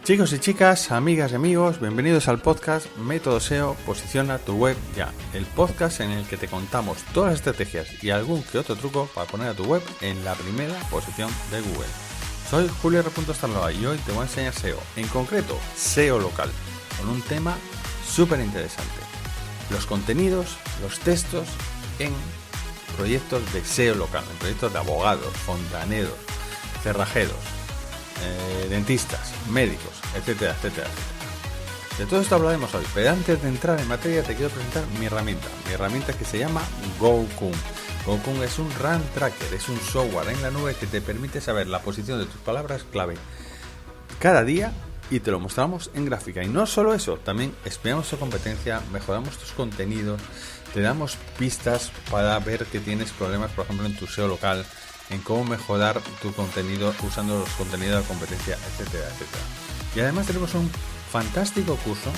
Chicos y chicas, amigas y amigos, bienvenidos al podcast Método SEO, posiciona tu web ya. El podcast en el que te contamos todas las estrategias y algún que otro truco para poner a tu web en la primera posición de Google. Soy Julio R. Starloa y hoy te voy a enseñar SEO, en concreto SEO local, con un tema súper interesante. Los contenidos, los textos en proyectos de SEO local, en proyectos de abogados, fontaneros, cerrajeros, dentistas, médicos, etcétera, etcétera, etcétera. De todo esto hablaremos hoy, pero antes de entrar en materia te quiero presentar mi herramienta que se llama GoKung. GoKung es un Rank Tracker, es un software en la nube que te permite saber la posición de tus palabras clave cada día y te lo mostramos en gráfica. Y no solo eso, también espiamos tu competencia, mejoramos tus contenidos, te damos pistas para ver que tienes problemas, por ejemplo, en tu SEO local, en cómo mejorar tu contenido usando los contenidos de la competencia, etcétera, etcétera. Y además tenemos un fantástico curso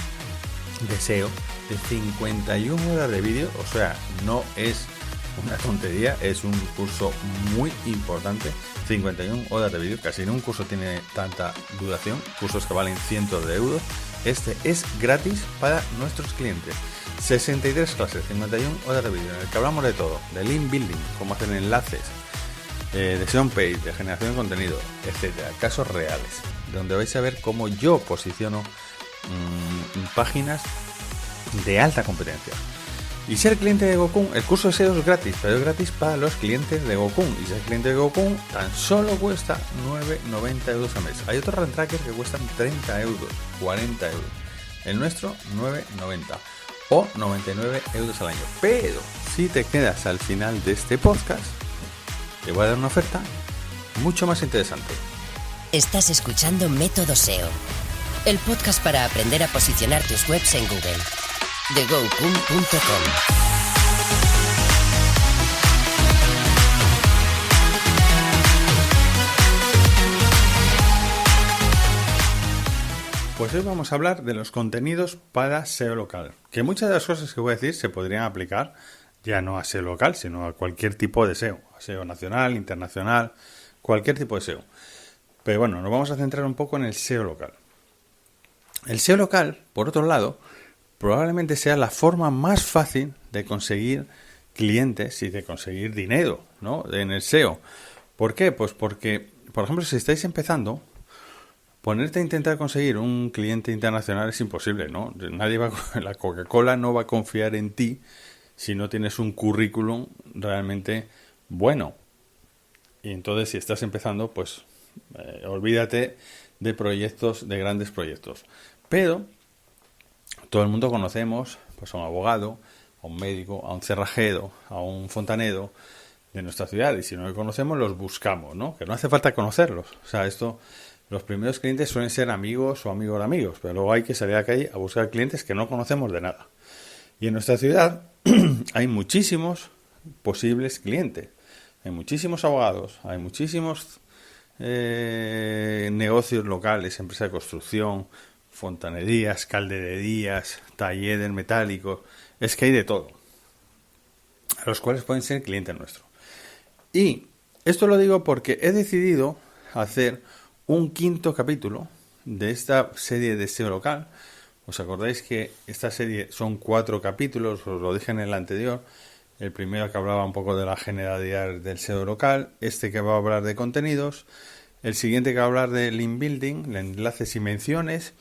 de SEO de 51 horas de vídeo, o sea, no es una tontería, es un curso muy importante, 51 horas de vídeo, casi ningún curso tiene tanta duración, cursos que valen cientos de euros. Este es gratis para nuestros clientes. 63 clases, 51 horas de vídeo, en el que hablamos de todo, de link building, cómo hacer enlaces, de SEO page, de generación de contenido, etcétera, casos reales, donde vais a ver cómo yo posiciono páginas de alta competencia. Y ser cliente de GoKung, el curso de SEO es gratis, pero es gratis para los clientes de GoKung. Y ser cliente de GoKung tan solo cuesta 9,90 euros al mes. Hay otros Rank Trackers que cuestan 30 euros, 40 euros. El nuestro, 9,90 o 99 euros al año. Pero si te quedas al final de este podcast, te voy a dar una oferta mucho más interesante. Estás escuchando Método SEO, el podcast para aprender a posicionar tus webs en Google, de GoKung.com. Pues hoy vamos a hablar de los contenidos para SEO local, que muchas de las cosas que voy a decir se podrían aplicar ya no a SEO local, sino a cualquier tipo de SEO, a SEO nacional, internacional, cualquier tipo de SEO. Pero bueno, nos vamos a centrar un poco en el SEO local. El SEO local, por otro lado, probablemente sea la forma más fácil de conseguir clientes y de conseguir dinero, ¿no?, en el SEO. ¿Por qué? Pues porque, por ejemplo, si estáis empezando, ponerte a intentar conseguir un cliente internacional es imposible, ¿no? La Coca-Cola no va a confiar en ti si no tienes un currículum realmente bueno. Y entonces, si estás empezando, pues olvídate de proyectos, de grandes proyectos. Pero todo el mundo conocemos pues, a un abogado, a un médico, a un cerrajero, a un fontanero de nuestra ciudad. Y si no los conocemos, los buscamos, ¿no? Que no hace falta conocerlos. O sea, los primeros clientes suelen ser amigos o amigos de amigos. Pero luego hay que salir a la calle a buscar clientes que no conocemos de nada. Y en nuestra ciudad hay muchísimos posibles clientes, hay muchísimos abogados, hay muchísimos negocios locales, empresas de construcción, fontanerías, caldererías, talleres metálicos, es que hay de todo, a los cuales pueden ser clientes nuestros. Y esto lo digo porque he decidido hacer un quinto capítulo de esta serie de SEO local. ¿Os acordáis que esta serie son 4 capítulos? Os lo dije en el anterior. El primero que hablaba un poco de la generalidad del SEO local. Este que va a hablar de contenidos. El siguiente que va a hablar de link building, enlaces y menciones.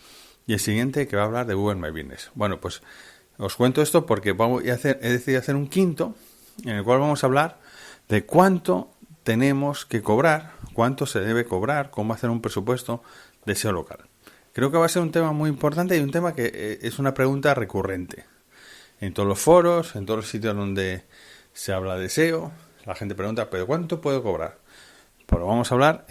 Y el siguiente que va a hablar de Google My Business. Bueno, pues os cuento esto porque he decidido hacer un quinto en el cual vamos a hablar de cuánto tenemos que cobrar, cuánto se debe cobrar, cómo hacer un presupuesto de SEO local. Creo que va a ser un tema muy importante y un tema que es una pregunta recurrente. En todos los foros, en todos los sitios donde se habla de SEO, la gente pregunta, ¿pero cuánto puedo cobrar? Pues lo vamos a hablar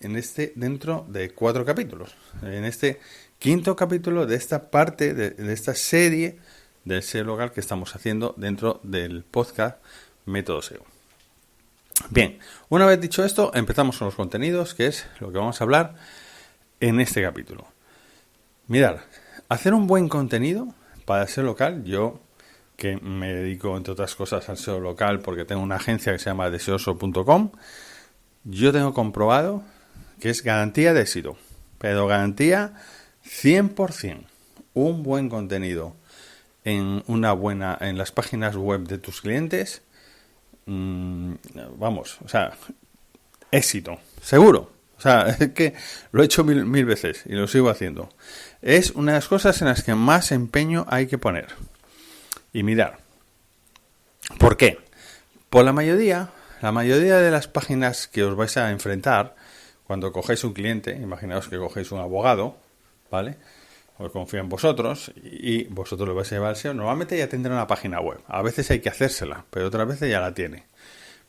dentro de 4 capítulos. En este quinto capítulo de esta parte, de esta serie del SEO local que estamos haciendo dentro del podcast Método SEO. Bien, una vez dicho esto, empezamos con los contenidos, que es lo que vamos a hablar en este capítulo. Mirad, hacer un buen contenido para SEO local, yo que me dedico entre otras cosas al SEO local porque tengo una agencia que se llama deseoso.com, yo tengo comprobado que es garantía de éxito. pero garantía 100%. Un buen contenido en las páginas web de tus clientes, vamos, o sea, éxito, seguro. O sea, es que lo he hecho mil veces y lo sigo haciendo. Es una de las cosas en las que más empeño hay que poner. Y mirar. ¿Por qué? Por la mayoría de las páginas que os vais a enfrentar cuando cogéis un cliente, imaginaos que cogéis un abogado, ¿vale? Os confía en vosotros y vosotros lo vais a llevar al SEO. Normalmente ya tendrá una página web. A veces hay que hacérsela, pero otras veces ya la tiene.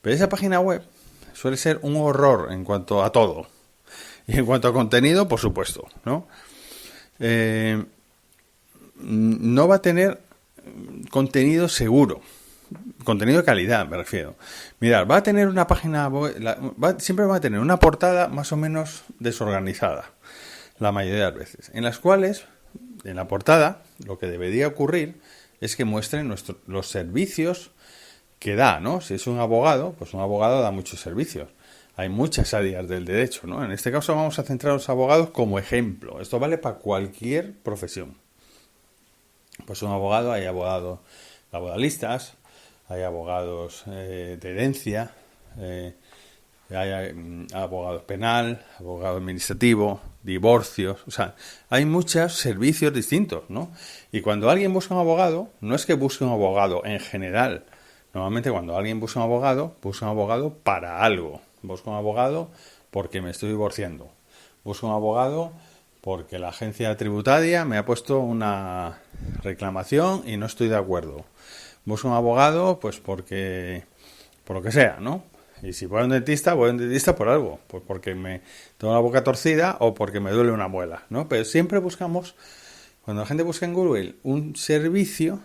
Pero esa página web suele ser un horror en cuanto a todo. Y en cuanto a contenido, por supuesto, ¿no? No va a tener contenido seguro. Contenido de calidad, me refiero. Mirad, va a tener una página web, siempre va a tener una portada más o menos desorganizada, la mayoría de las veces, en las cuales, en la portada, lo que debería ocurrir es que muestren los servicios que da, ¿no? Si es un abogado, pues un abogado da muchos servicios. Hay muchas áreas del derecho, ¿no? En este caso vamos a centrar a los abogados como ejemplo. Esto vale para cualquier profesión. Pues un abogado, hay abogados laboralistas, hay abogados de herencia, hay abogados penal, abogado administrativo, divorcios, o sea, hay muchos servicios distintos, ¿no? Y cuando alguien busca un abogado, no es que busque un abogado en general. Normalmente cuando alguien busca un abogado para algo. Busco un abogado porque me estoy divorciando. Busco un abogado porque la agencia tributaria me ha puesto una reclamación y no estoy de acuerdo. Busco un abogado pues porque por lo que sea, ¿no? Y si voy a un dentista por algo. Pues porque me tengo la boca torcida o porque me duele una muela, ¿no? Pero siempre buscamos, cuando la gente busca en Google un servicio,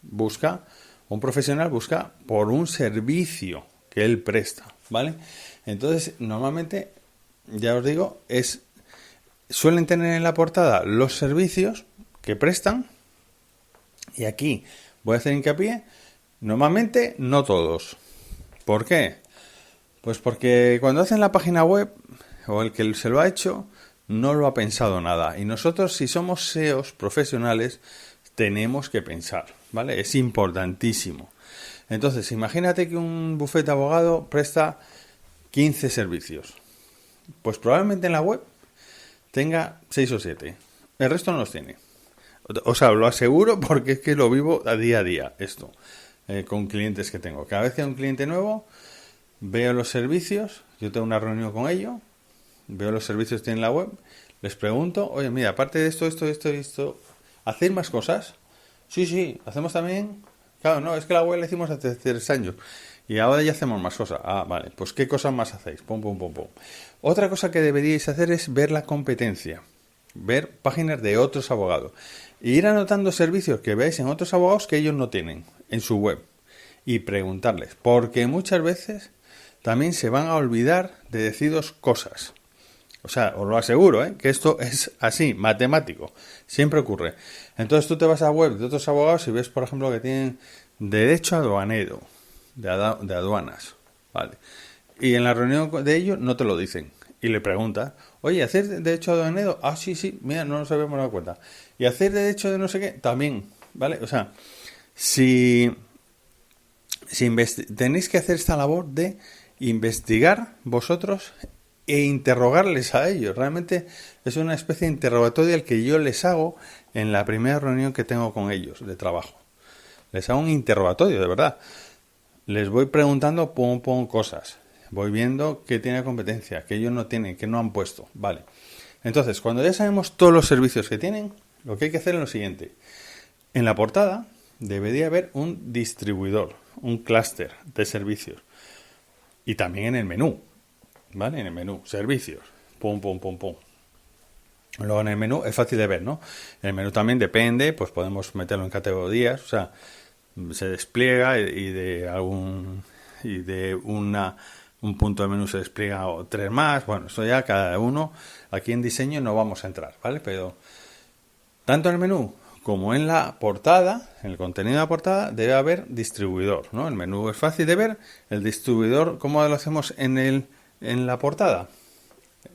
un profesional busca por un servicio que él presta, ¿vale? Entonces, normalmente, ya os digo, suelen tener en la portada los servicios que prestan, y aquí voy a hacer hincapié, normalmente no todos. ¿Por qué? Pues porque cuando hacen la página web, o el que se lo ha hecho, no lo ha pensado nada. Y nosotros, si somos SEOs profesionales, tenemos que pensar, ¿vale? Es importantísimo. Entonces, imagínate que un bufete de abogado presta 15 servicios. Pues probablemente en la web tenga 6 o 7. El resto no los tiene. O sea, lo aseguro porque es que lo vivo a día esto, con clientes que tengo. Cada vez que hay un cliente nuevo, veo los servicios, yo tengo una reunión con ellos, veo los servicios que tienen en la web, les pregunto, oye, mira, aparte de esto, ¿hacéis más cosas? Sí, hacemos también... Claro, no, es que la web la hicimos hace 3 años y ahora ya hacemos más cosas. Ah, vale, pues ¿qué cosas más hacéis? Pum. Otra cosa que deberíais hacer es ver la competencia, ver páginas de otros abogados e ir anotando servicios que veáis en otros abogados que ellos no tienen en su web y preguntarles, porque muchas veces también se van a olvidar de deciros cosas. O sea, os lo aseguro, que esto es así, matemático. Siempre ocurre. Entonces tú te vas a la web de otros abogados y ves, por ejemplo, que tienen derecho aduanero, de aduanas, ¿vale? Y en la reunión de ellos no te lo dicen. Y le preguntas, oye, ¿hacer derecho aduanero? Ah, sí, mira, no nos habíamos dado cuenta. Y hacer derecho de no sé qué, también, ¿vale? O sea, si tenéis que hacer esta labor de investigar vosotros e interrogarles a ellos. Realmente es una especie de interrogatorio el que yo les hago en la primera reunión que tengo con ellos de trabajo. Les hago un interrogatorio, de verdad. Les voy preguntando cosas. Voy viendo qué tiene competencia, que ellos no tienen, que no han puesto. Vale. Entonces, cuando ya sabemos todos los servicios que tienen, lo que hay que hacer es lo siguiente. En la portada debería haber un distribuidor, un clúster de servicios. Y también en el menú. ¿Vale? En el menú, servicios, pum. Luego en el menú es fácil de ver, ¿no? En el menú también depende, pues podemos meterlo en categorías, o sea, se despliega y de un punto de menú se despliega 3 más, bueno, eso ya cada uno, aquí en diseño no vamos a entrar, ¿vale? Pero tanto en el menú como en la portada, en el contenido de la portada, debe haber distribuidor, ¿no? El menú es fácil de ver, el distribuidor, ¿cómo lo hacemos en la portada?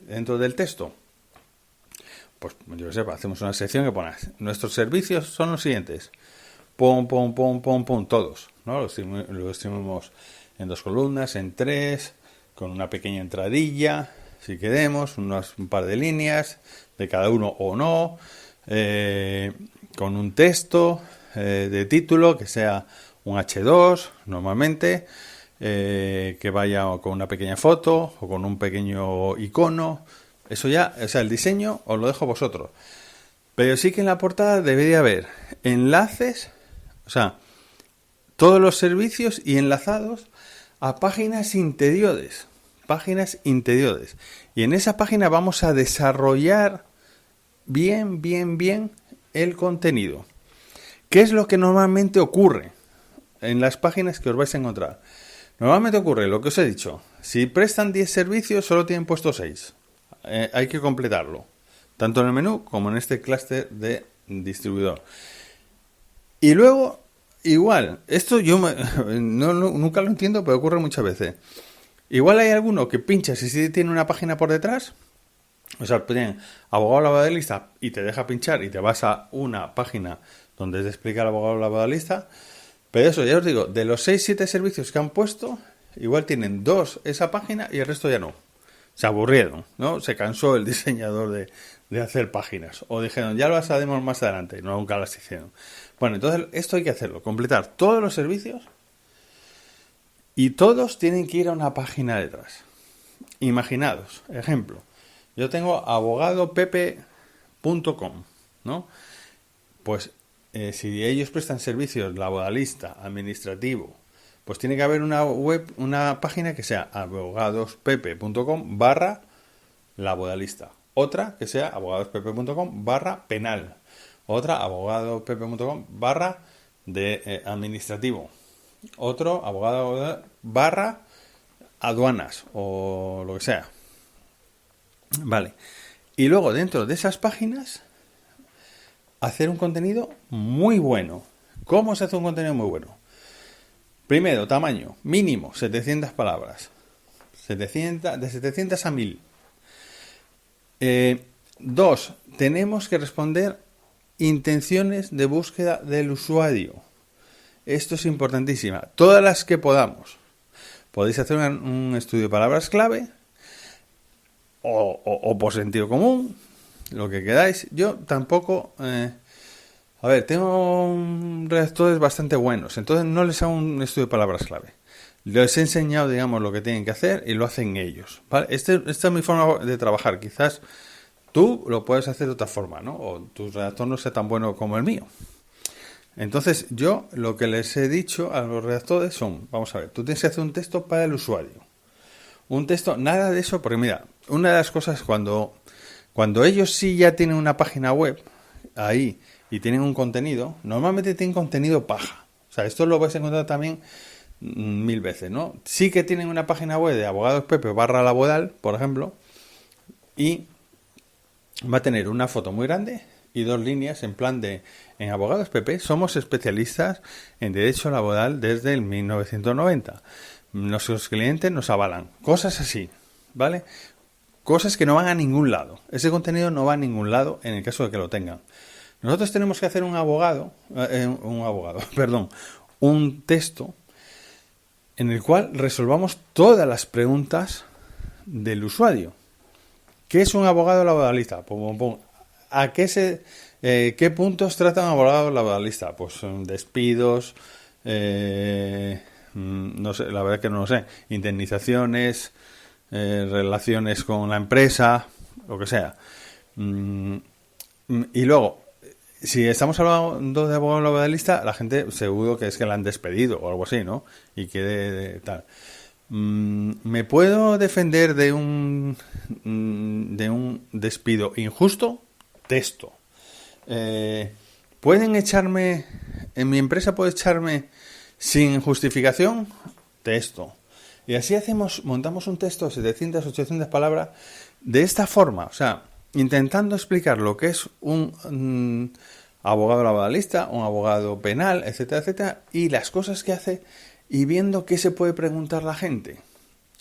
Dentro del texto. pues yo qué sé, hacemos una sección que pones, nuestros servicios son los siguientes, pum, pum, pum, pum, pum, todos, ¿no? Lo distribuimos en 2 columnas, en 3, con una pequeña entradilla, si queremos, un par de líneas de cada uno o no, con un texto de título que sea un H2 normalmente, que vaya con una pequeña foto o con un pequeño icono. Eso ya, o sea, el diseño os lo dejo a vosotros. Pero sí que en la portada debería haber enlaces, o sea, todos los servicios y enlazados a páginas interiores. Páginas interiores. Y en esa página vamos a desarrollar bien el contenido. ¿Qué es lo que normalmente ocurre en las páginas que os vais a encontrar? Normalmente ocurre lo que os he dicho. Si prestan 10 servicios, solo tienen puesto 6. Hay que completarlo. Tanto en el menú como en este clúster de distribuidor. Y luego, igual, esto yo nunca lo entiendo, pero ocurre muchas veces. Igual hay alguno que pinchas y si tiene una página por detrás, o sea, tienen abogado laboralista y te deja pinchar y te vas a una página donde te explica el abogado laboralista. Pero eso, ya os digo, de los 6-7 servicios que han puesto, igual tienen 2 esa página y el resto ya no. Se aburrieron, ¿no? Se cansó el diseñador de hacer páginas. O dijeron, ya lo haremos más adelante. No, nunca las hicieron. Bueno, entonces esto hay que hacerlo. Completar todos los servicios y todos tienen que ir a una página detrás. Imaginados, ejemplo. Yo tengo abogadopepe.com, ¿no? Pues si ellos prestan servicios laboralista, administrativo, pues tiene que haber una página que sea abogadospepe.com/laboralista. Otra que sea abogadospepe.com/penal. Otra abogadospepe.com/administrativo. Otro abogado /aduanas o lo que sea. Vale. Y luego dentro de esas páginas hacer un contenido muy bueno. ¿Cómo se hace un contenido muy bueno? Primero, tamaño, mínimo 700 palabras. De 700 a 1000. 2. Tenemos que responder intenciones de búsqueda del usuario. Esto es importantísimo. Todas las que podamos. Podéis hacer un estudio de palabras clave o por sentido común, lo que queráis. Yo tampoco... tengo redactores bastante buenos, entonces no les hago un estudio de palabras clave. Les he enseñado, digamos, lo que tienen que hacer y lo hacen ellos, ¿vale? Esta es mi forma de trabajar. Quizás tú lo puedes hacer de otra forma, ¿no? O tu redactor no sea tan bueno como el mío. Entonces, yo lo que les he dicho a los redactores son, vamos a ver, tú tienes que hacer un texto para el usuario. Un texto, nada de eso, porque mira, una de las cosas cuando ellos sí ya tienen una página web ahí y tienen un contenido, normalmente tienen contenido paja. O sea, esto lo vais a encontrar también 1000 veces, ¿no? Sí que tienen una página web de abogadospepe/laboral, por ejemplo, y va a tener una foto muy grande y 2 líneas en plan de, en Abogados PP somos especialistas en derecho laboral desde el 1990. Nuestros clientes nos avalan. Cosas así, ¿vale? Cosas que no van a ningún lado. Ese contenido no va a ningún lado en el caso de que lo tengan. Nosotros tenemos que hacer un texto en el cual resolvamos todas las preguntas del usuario. ¿Qué es un abogado laboralista? ¿A qué puntos trata un abogado laboralista? Pues despidos, no sé, la verdad que no lo sé, indemnizaciones, relaciones con la empresa, lo que sea. Y luego, si estamos hablando de abogado laboralista, la gente seguro que es que la han despedido o algo así, ¿no? Y que tal. ¿Me puedo defender de un despido injusto? Texto. ¿Pueden echarme, en mi empresa puede echarme sin justificación? Texto. Y así montamos un texto de 700, 800 palabras de esta forma, o sea, intentando explicar lo que es un abogado laboralista, un abogado penal, etcétera, etcétera, y las cosas que hace y viendo qué se puede preguntar la gente.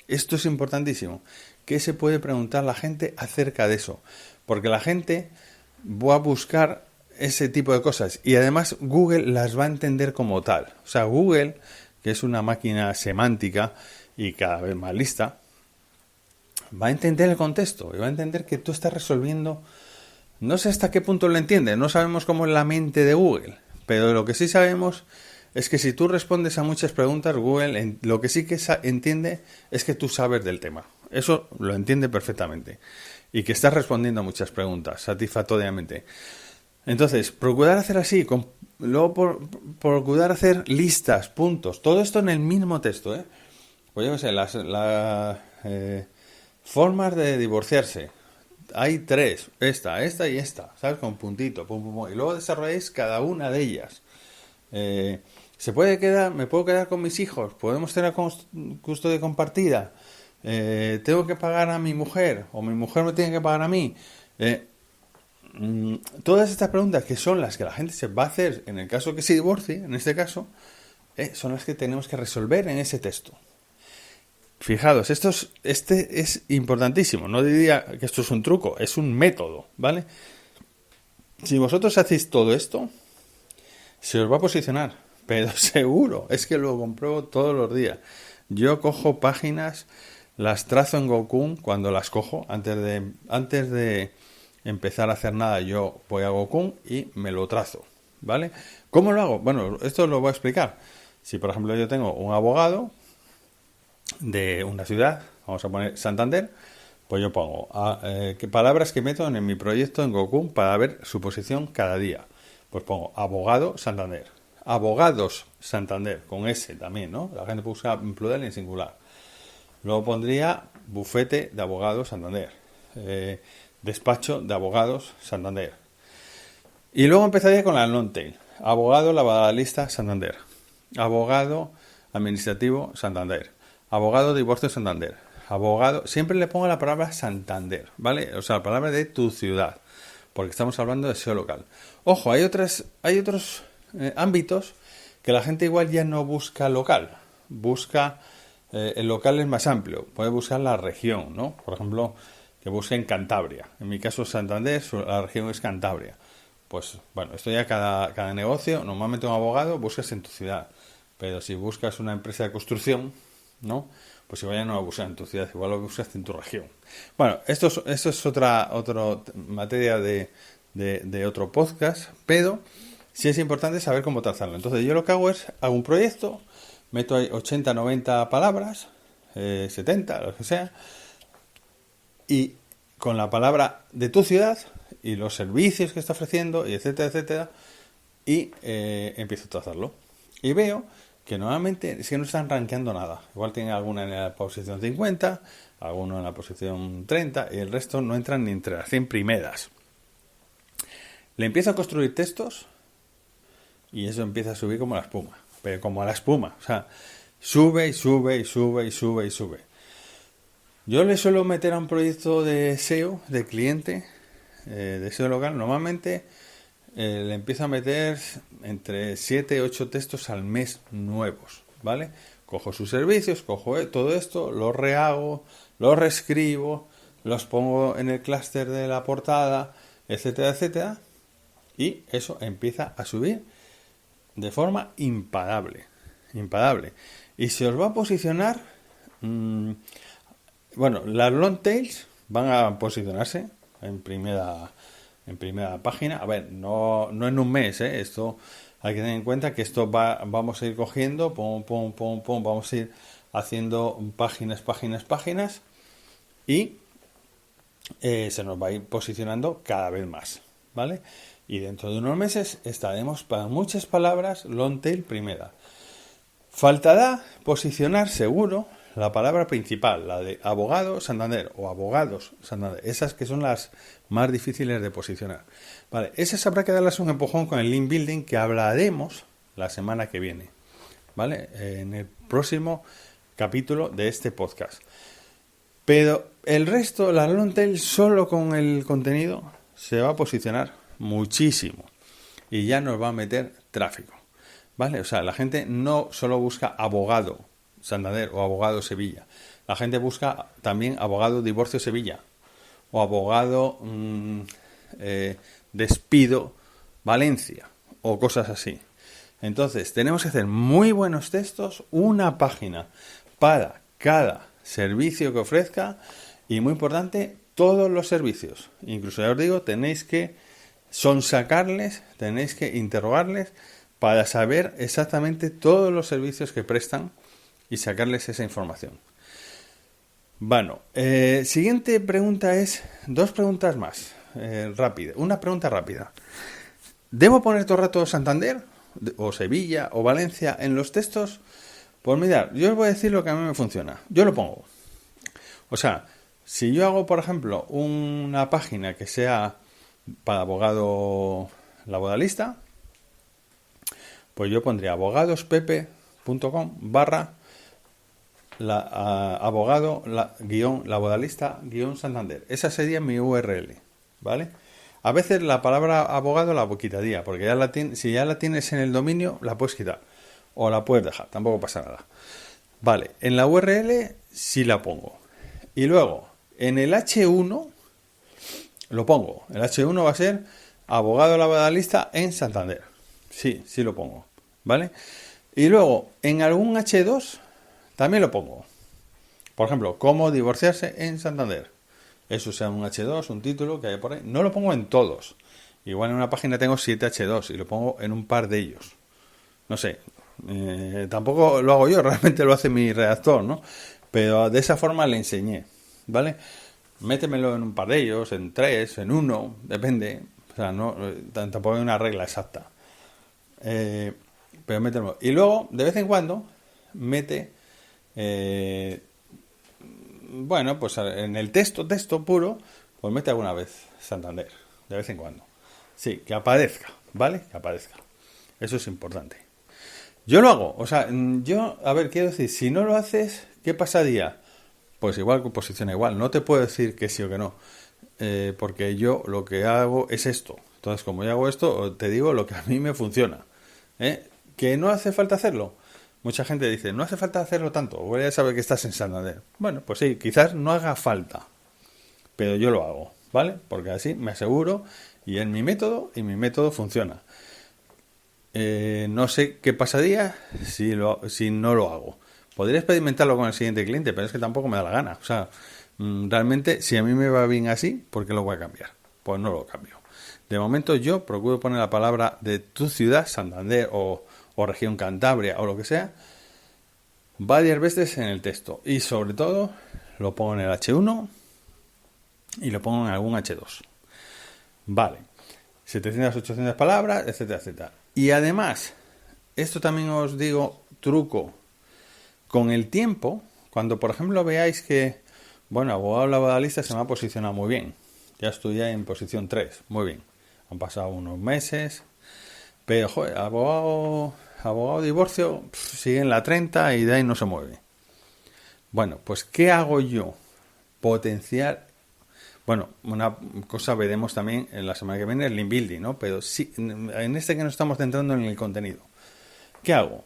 Esto es importantísimo. ¿Qué se puede preguntar la gente acerca de eso? Porque la gente va a buscar ese tipo de cosas y además Google las va a entender como tal. O sea, Google, que es una máquina semántica y cada vez más lista, va a entender el contexto y va a entender que tú estás resolviendo. No sé hasta qué punto lo entiende, no sabemos cómo es la mente de Google, pero lo que sí sabemos es que si tú respondes a muchas preguntas, Google lo que sí que entiende es que tú sabes del tema. Eso lo entiende perfectamente. Y que estás respondiendo a muchas preguntas satisfactoriamente. Entonces, procurar hacer así, luego procurar hacer listas, puntos, todo esto en el mismo texto, ¿eh? Pues yo qué sé, las formas de divorciarse. Hay 3, esta y esta, ¿sabes? Con puntito, pum, pum, pum. Y luego desarrolláis cada una de ellas. Me puedo quedar con mis hijos, podemos tener custodia compartida, tengo que pagar a mi mujer o mi mujer me tiene que pagar a mí. Todas estas preguntas que son las que la gente se va a hacer en el caso que se divorcie, en este caso, son las que tenemos que resolver en ese texto. Fijaos, este es importantísimo. No diría que esto es un truco, es un método, ¿vale? Si vosotros hacéis todo esto, se os va a posicionar, pero seguro, es que lo compruebo todos los días. Yo cojo páginas, las trazo en Gokun cuando las cojo, antes de empezar a hacer nada, yo voy a Gokun y me lo trazo, ¿vale? ¿Cómo lo hago? Bueno, esto lo voy a explicar. Si, por ejemplo, yo tengo un abogado de una ciudad, vamos a poner Santander, pues yo pongo qué palabras que meto en mi proyecto en Gokun para ver su posición cada día. Pues pongo abogado Santander, abogados Santander, con S también, ¿no? La gente busca en plural y en singular. Luego pondría bufete de abogados Santander, despacho de abogados Santander. Y luego empezaría con la long tail, abogado laboralista Santander, abogado administrativo Santander, abogado de divorcio Santander, abogado, siempre le pongo la palabra Santander, ¿vale? O sea, la palabra de tu ciudad, porque estamos hablando de SEO local. Ojo, hay otros ámbitos que la gente igual ya no busca local, busca, el local es más amplio, puede buscar la región, ¿no? Por ejemplo, que busquen Cantabria. En mi caso Santander, la región es Cantabria. Pues bueno, esto ya cada negocio, normalmente un abogado buscas en tu ciudad, pero si buscas una empresa de construcción, ¿no? Pues igual ya no lo buscas en tu ciudad, igual lo buscas en tu región. Bueno, esto es otra materia de otro podcast, pero sí es importante saber cómo trazarlo. Entonces yo lo que hago es, hago un proyecto, meto ahí 80, 90 palabras, 70, lo que sea, y con la palabra de tu ciudad y los servicios que está ofreciendo, y etcétera, etcétera, y empiezo a trazarlo. Y veo que normalmente es que no están rankeando nada. Igual tienen alguna en la posición 50, alguno en la posición 30, y el resto no entran ni entre las 100 primeras. Le empiezo a construir textos y eso empieza a subir como la espuma. Pero como a la espuma. O sea, sube y sube y sube y sube y sube. Yo le suelo meter a un proyecto de SEO, de cliente, de SEO local. Normalmente le empiezo a meter entre 7 y 8 textos al mes nuevos, ¿vale? Cojo sus servicios, cojo todo esto, los rehago, los reescribo, los pongo en el clúster de la portada, etcétera, etcétera. Y eso empieza a subir de forma imparable. Y se os va a posicionar... bueno, las long tails van a posicionarse en primera página. A ver, no en un mes, ¿eh? Esto hay que tener en cuenta que esto vamos a ir cogiendo, vamos a ir haciendo páginas, y se nos va a ir posicionando cada vez más, ¿vale? Y dentro de unos meses estaremos para muchas palabras long tail primera. Faltará posicionar seguro la palabra principal, la de abogado Santander o abogados Santander, esas que son las más difíciles de posicionar. Vale, esas habrá que darles un empujón con el link building, que hablaremos la semana que viene, ¿vale? En el próximo capítulo de este podcast. Pero el resto, la long tail, solo con el contenido se va a posicionar muchísimo y ya nos va a meter tráfico, ¿vale? O sea, la gente no solo busca abogado Santander o abogado Sevilla, La gente busca también abogado divorcio Sevilla o abogado despido Valencia o cosas así. Entonces, tenemos que hacer muy buenos textos, una página para cada servicio que ofrezca y, muy importante, todos los servicios. Incluso, ya os digo, tenéis que sonsacarles, tenéis que interrogarles para saber exactamente todos los servicios que prestan y sacarles esa información. Bueno, siguiente pregunta es, 2 preguntas más, rápida. Una pregunta rápida. ¿Debo poner todo el rato Santander o Sevilla o Valencia en los textos? Pues mirad, yo os voy a decir lo que a mí me funciona. Yo lo pongo. O sea, si yo hago, por ejemplo, una página que sea para abogado laboralista, pues yo pondría abogadospepe.com abogado laboralista Santander. Esa sería mi URL, ¿vale? A veces la palabra abogado la quitaría, porque si ya la tienes en el dominio, la puedes quitar. O la puedes dejar, tampoco pasa nada. Vale, en la URL sí la pongo. Y luego, en el H1 lo pongo. El H1 va a ser abogado laboralista en Santander. Sí lo pongo. ¿Vale? Y luego, en algún H2 también lo pongo. Por ejemplo, cómo divorciarse en Santander. Eso sea un H2, un título que hay por ahí. No lo pongo en todos. Igual en una página tengo 7 H2 y lo pongo en un par de ellos. No sé. Tampoco lo hago yo, realmente lo hace mi redactor, ¿no? Pero de esa forma le enseñé. ¿Vale? Métemelo en un par de ellos, en 3, en 1, depende. O sea, no, tampoco hay una regla exacta. Pero mételo. Y luego, de vez en cuando, mete... bueno, pues en el texto puro, pues mete alguna vez Santander, de vez en cuando. Sí, que aparezca, ¿vale? Que aparezca. Eso es importante. Yo lo hago, o sea, quiero decir, si no lo haces, ¿qué pasaría? Pues igual, posiciona igual. No te puedo decir que sí o que no, porque yo lo que hago es esto. Entonces, como yo hago esto, te digo lo que a mí me funciona. ¿Que no hace falta hacerlo? Mucha gente dice, no hace falta hacerlo tanto, voy a saber que estás en Santander. Bueno, pues sí, quizás no haga falta, pero yo lo hago, ¿vale? Porque así me aseguro y es mi método y mi método funciona. No sé qué pasaría si no lo hago. Podría experimentarlo con el siguiente cliente, pero es que tampoco me da la gana. O sea, realmente, si a mí me va bien así, ¿por qué lo voy a cambiar? Pues no lo cambio. De momento yo procuro poner la palabra de tu ciudad, Santander o región Cantabria o lo que sea, varias veces en el texto. Y sobre todo lo pongo en el H1 y lo pongo en algún H2. Vale. 700, 800 palabras, etcétera, etcétera. Y además, esto también os digo, truco. Con el tiempo, cuando por ejemplo veáis que, bueno, abogado laboralista se me ha posicionado muy bien. Ya estoy ya en posición 3, muy bien. Han pasado unos meses, pero joder, abogado divorcio sigue en la 30 y de ahí no se mueve. Bueno, pues ¿qué hago yo? Potenciar. Bueno, una cosa veremos también en la semana que viene, el link building, ¿no? Pero sí, en este que nos estamos centrando en el contenido. ¿Qué hago?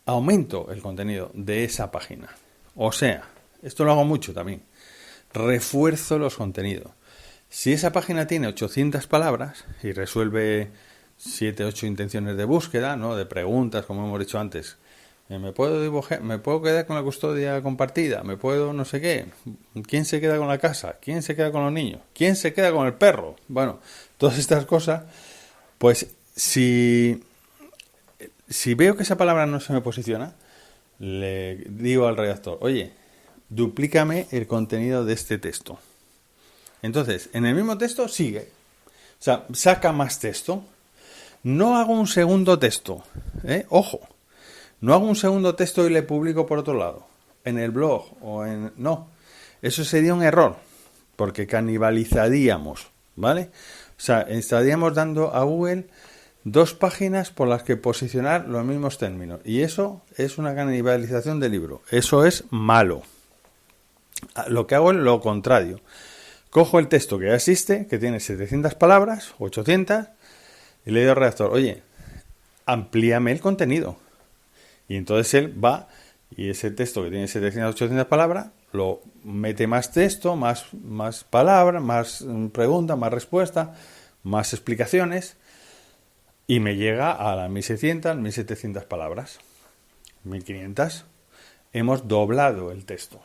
Aumento el contenido de esa página. O sea, esto lo hago mucho también. Refuerzo los contenidos. Si esa página tiene 800 palabras y resuelve 7, 8 intenciones de búsqueda, ¿no? De preguntas, como hemos dicho antes. ¿Me puedo quedar con la custodia compartida? ¿Me puedo no sé qué? ¿Quién se queda con la casa? ¿Quién se queda con los niños? ¿Quién se queda con el perro? Bueno, todas estas cosas, pues si veo que esa palabra no se me posiciona, le digo al redactor, oye, duplícame el contenido de este texto. Entonces, en el mismo texto sigue. O sea, saca más texto. No hago un segundo texto. Ojo. No hago un segundo texto y le publico por otro lado. En el blog o en... No. Eso sería un error. Porque canibalizaríamos. ¿Vale? O sea, estaríamos dando a Google 2 páginas por las que posicionar los mismos términos. Y eso es una canibalización del libro. Eso es malo. Lo que hago es lo contrario. Cojo el texto que ya existe, que tiene 700 palabras, 800, y le digo al redactor, oye, amplíame el contenido. Y entonces él va Y ese texto que tiene 700, 800 palabras, lo mete más texto, más palabras, más preguntas, más respuestas, más explicaciones, y me llega a las 1600, 1700 palabras, 1500. Hemos doblado el texto.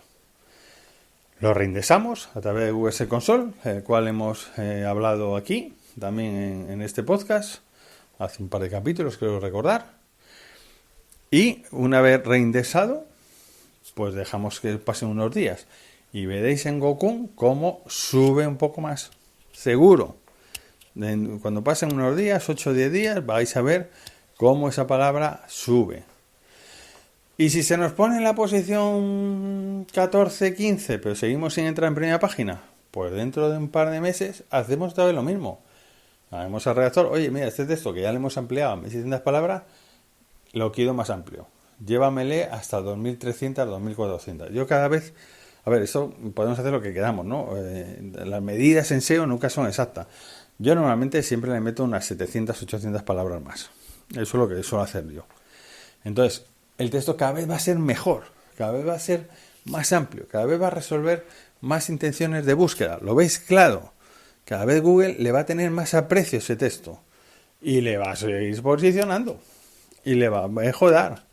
Lo reindexamos a través de Google Search Console, el cual hemos hablado aquí, también en este podcast, hace un par de capítulos, creo recordar. Y una vez reindexado, pues dejamos que pasen unos días. Y veréis en Gokun cómo sube un poco más. Seguro. Cuando pasen unos días, 8 o 10 días, vais a ver cómo esa palabra sube. Y si se nos pone en la posición 14, 15, pero seguimos sin entrar en primera página, pues dentro de un par de meses hacemos todavía lo mismo. Vamos al redactor, oye, mira, este texto que ya le hemos ampliado a 1600 palabras, lo quiero más amplio. Llévamele hasta 2300, 2400. Yo cada vez, a ver, eso podemos hacer lo que queramos, ¿no? Las medidas en SEO nunca son exactas. Yo normalmente siempre le meto unas 700, 800 palabras más. Eso es lo que suelo hacer yo. Entonces, el texto cada vez va a ser mejor, cada vez va a ser más amplio, cada vez va a resolver más intenciones de búsqueda. ¿Lo veis claro? Cada vez Google le va a tener más aprecio a ese texto y le va a seguir posicionando y le va a mejorar.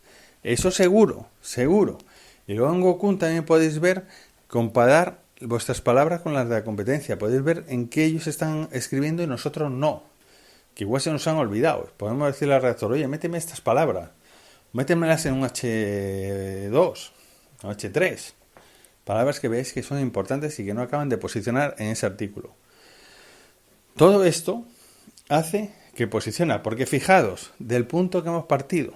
Eso seguro, seguro. Y luego en Gokun también podéis ver, comparar vuestras palabras con las de la competencia. Podéis ver en qué ellos están escribiendo y nosotros no. Que igual se nos han olvidado. Podemos decirle al redactor, oye, méteme estas palabras. Métemelas en un H2, un H3. Palabras que veáis que son importantes y que no acaban de posicionar en ese artículo. Todo esto hace que posiciona, porque fijaros, del punto que hemos partido,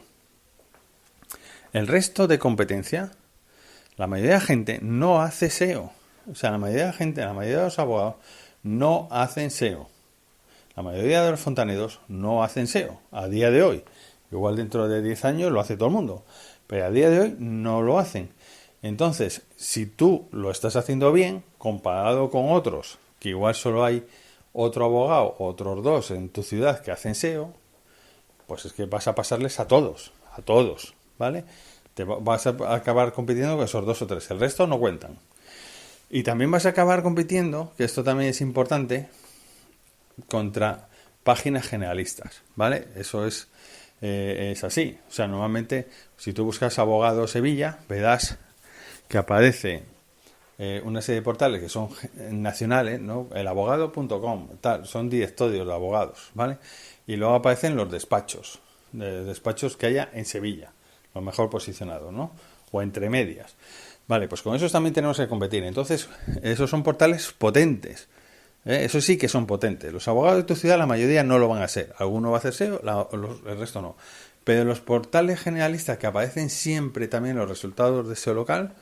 el resto de competencia, la mayoría de la gente no hace SEO. O sea, la mayoría de la gente, la mayoría de los abogados no hacen SEO. La mayoría de los fontaneros no hacen SEO a día de hoy. Igual dentro de 10 años lo hace todo el mundo, pero a día de hoy no lo hacen. Entonces, si tú lo estás haciendo bien, comparado con otros, que igual solo hay otro abogado, otros dos en tu ciudad que hacen SEO, pues es que vas a pasarles a todos, ¿vale? Te vas a acabar compitiendo con esos 2 o 3, el resto no cuentan. Y también vas a acabar compitiendo, que esto también es importante, contra páginas generalistas, ¿vale? Eso es así. O sea, normalmente, si tú buscas abogado Sevilla, verás que aparece una serie de portales que son nacionales, ¿no? Elabogado.com, tal, son directorios de abogados, ¿vale? Y luego aparecen los despachos que haya en Sevilla, los mejor posicionados, ¿no? O entre medias. Vale, pues con esos también tenemos que competir. Entonces, esos son portales potentes. Eso sí que son potentes. Los abogados de tu ciudad, la mayoría no lo van a hacer. Alguno va a hacer SEO, el resto no. Pero los portales generalistas que aparecen siempre también los resultados de SEO local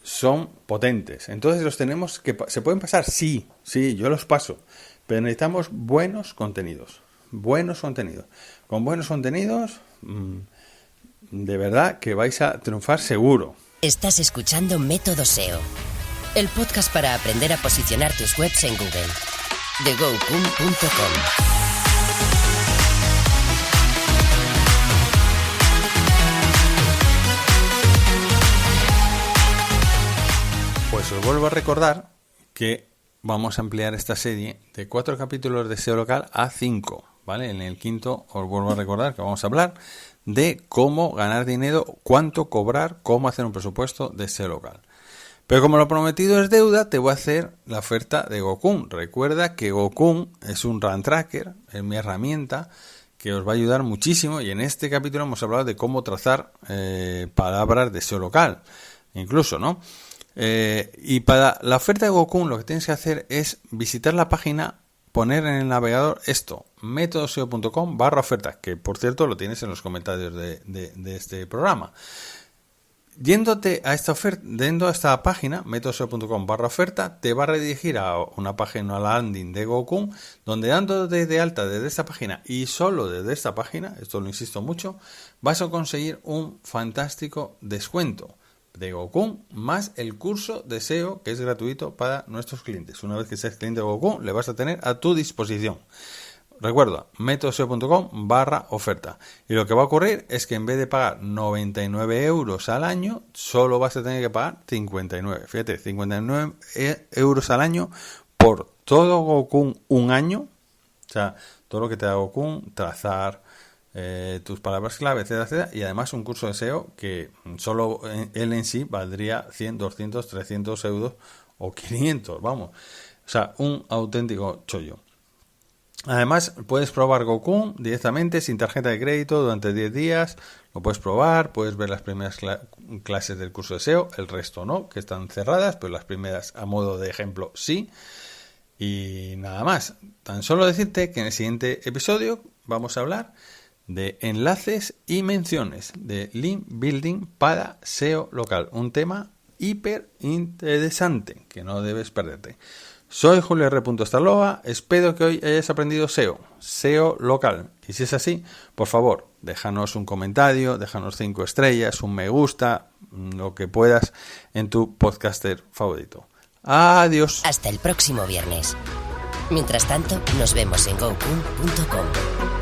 son potentes. Entonces los tenemos que... ¿Se pueden pasar? Sí, yo los paso. Pero necesitamos buenos contenidos. Buenos contenidos. Con buenos contenidos, de verdad que vais a triunfar seguro. Estás escuchando Método SEO, el podcast para aprender a posicionar tus webs en Google. TheGoKun.com. Pues os vuelvo a recordar que vamos a ampliar esta serie de 4 capítulos de SEO local a 5, ¿vale? En el quinto os vuelvo a recordar que vamos a hablar de cómo ganar dinero, cuánto cobrar, cómo hacer un presupuesto de SEO local. Pero como lo prometido es deuda, te voy a hacer la oferta de Gokun. Recuerda que Gokun es un run tracker, es mi herramienta que os va a ayudar muchísimo, y en este capítulo hemos hablado de cómo trazar palabras de SEO local, incluso, ¿no? Y para la oferta de Gokun lo que tienes que hacer es visitar la página, poner en el navegador esto, metodoseo.com/oferta, que por cierto lo tienes en los comentarios de este programa. Yéndote a esta oferta, yendo a esta página, metodoseo.com/oferta, te va a redirigir a una página, a la landing de Gokun, donde dándote de alta desde esta página y solo desde esta página, esto lo insisto mucho, vas a conseguir un fantástico descuento de Gokun más el curso de SEO que es gratuito para nuestros clientes. Una vez que seas cliente de Gokun, le vas a tener a tu disposición. Recuerda, metodoseo.com/oferta. Y lo que va a ocurrir es que en vez de pagar 99 euros al año, solo vas a tener que pagar 59. Fíjate, 59 euros al año por todo Gokun un año. O sea, todo lo que te da Gokun, trazar tus palabras clave, etcétera, etcétera. Y además un curso de SEO que solo él en sí valdría 100, 200, 300 euros o 500, vamos. O sea, un auténtico chollo. Además, puedes probar Gokun directamente sin tarjeta de crédito durante 10 días. Lo puedes probar, puedes ver las primeras clases del curso de SEO, el resto no, que están cerradas, pero las primeras, a modo de ejemplo, sí. Y nada más. Tan solo decirte que en el siguiente episodio vamos a hablar de enlaces y menciones de link building para SEO local. Un tema hiper interesante que no debes perderte. Soy Julio R. Starloa, espero que hoy hayas aprendido SEO local. Y si es así, por favor, déjanos un comentario, déjanos 5 estrellas, un me gusta, lo que puedas en tu podcaster favorito. Adiós. Hasta el próximo viernes. Mientras tanto, nos vemos en gokun.com.